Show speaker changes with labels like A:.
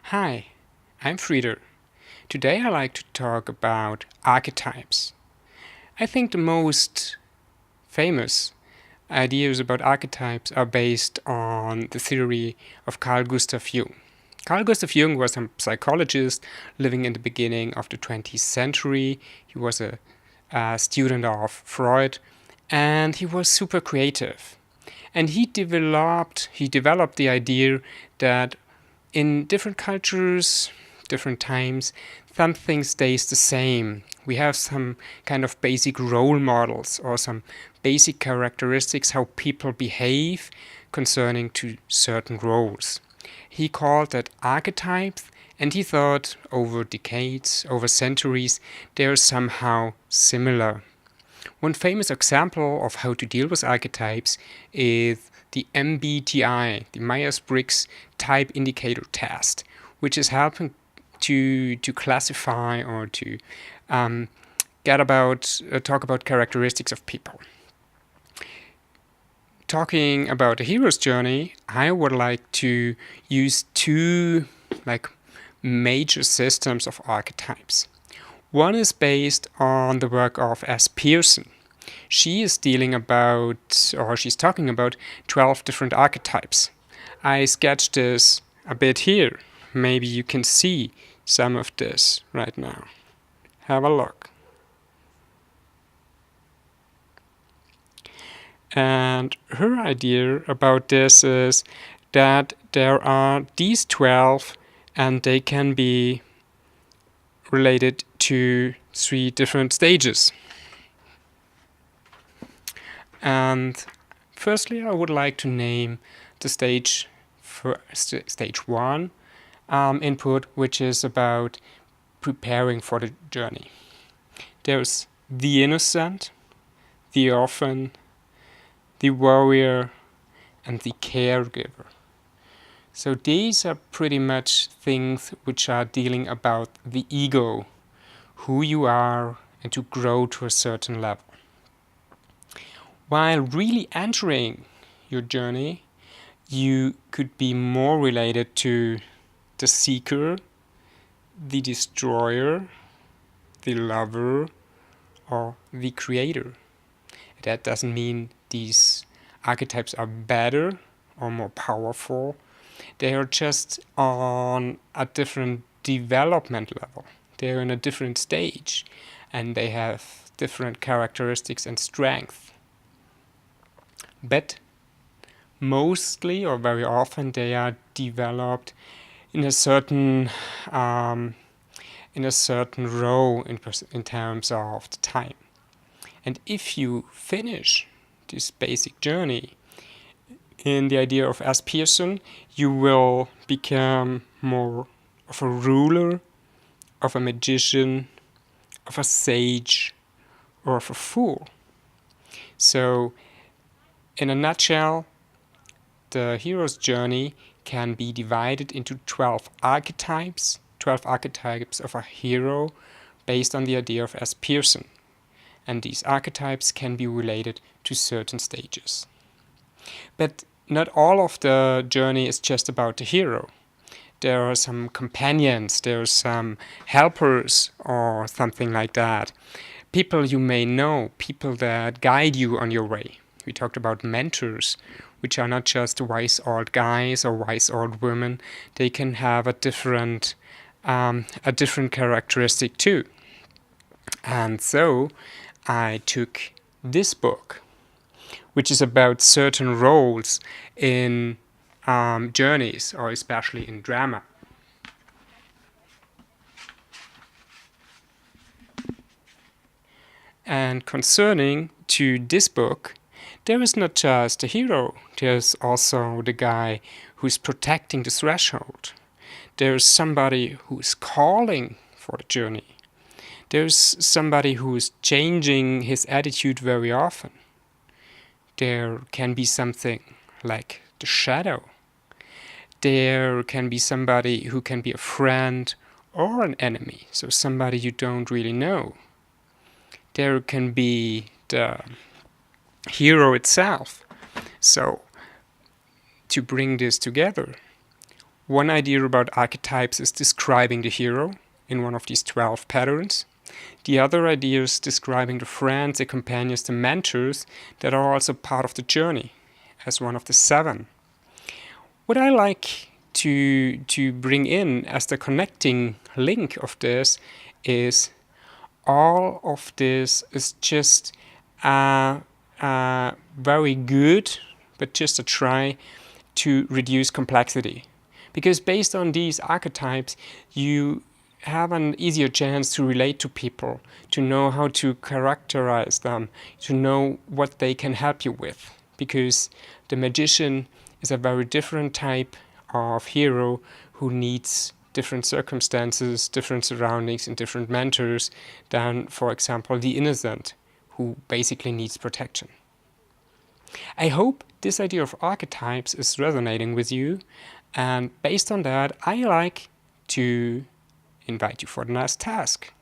A: Hi, I'm Frieder. Today I like to talk about archetypes. I think the most famous ideas about archetypes are based on the theory of Carl Gustav Jung. Carl Gustav Jung was a psychologist living in the beginning of the 20th century. He was a student of Freud and he was super creative. And he developed the idea that in different cultures, different times, something stays the same. We have some kind of basic role models or some basic characteristics how people behave concerning to certain roles. He called that archetypes, and he thought over decades, over centuries, they are somehow similar. One famous example of how to deal with archetypes is the MBTI, the Myers-Briggs Type Indicator Test, which is helping to classify or to talk about characteristics of people. Talking about the hero's journey, I would like to use two major systems of archetypes. One is based on the work of S. Pearson. She's talking about 12 different archetypes. I sketched this a bit here. Maybe you can see some of this right now. Have a look. And her idea about this is that there are these 12 and they can be related to 3 different stages. And firstly, I would like to name the stage 1 input, which is about preparing for the journey. There's the innocent, the orphan, the warrior, and the caregiver. So these are pretty much things which are dealing about the ego, who you are, and to grow to a certain level. While really entering your journey, you could be more related to the seeker, the destroyer, the lover, or the creator. That doesn't mean these archetypes are better or more powerful. They are just on a different development level. They're in a different stage and they have different characteristics and strengths. But mostly or very often they are developed in a certain row in terms of the time. And if you finish this basic journey in the idea of S. Pearson, you will become more of a ruler, of a magician, of a sage, or of a fool. So, in a nutshell, the hero's journey can be divided into 12 archetypes of a hero based on the idea of S. Pearson. And these archetypes can be related to certain stages. But not all of the journey is just about the hero. There are some companions, there are some helpers or something like that. People you may know, people that guide you on your way. We talked about mentors, which are not just wise old guys or wise old women. They can have a different characteristic too. And so I took this book, which is about certain roles in journeys, or especially in drama. And concerning to this book, there is not just a hero, there's also the guy who's protecting the threshold. There's somebody who's calling for the journey. There's somebody who's changing his attitude very often. There can be something like the shadow. There can be somebody who can be a friend or an enemy, so somebody you don't really know. There can be the hero itself. So, to bring this together, One idea about archetypes is describing the hero in one of these 12 patterns. The other idea is describing the friends, the companions, the mentors that are also part of the journey as one of the 7. What I like to bring in as the connecting link of this is all of this is just very good, but just a try to reduce complexity. Because based on these archetypes, you have an easier chance to relate to people, to know how to characterize them, to know what they can help you with. Because the magician is a very different type of hero who needs different circumstances, different surroundings, and different mentors than, for example, the innocent, who basically needs protection. I hope this idea of archetypes is resonating with you, and based on that, I like to invite you for the next task.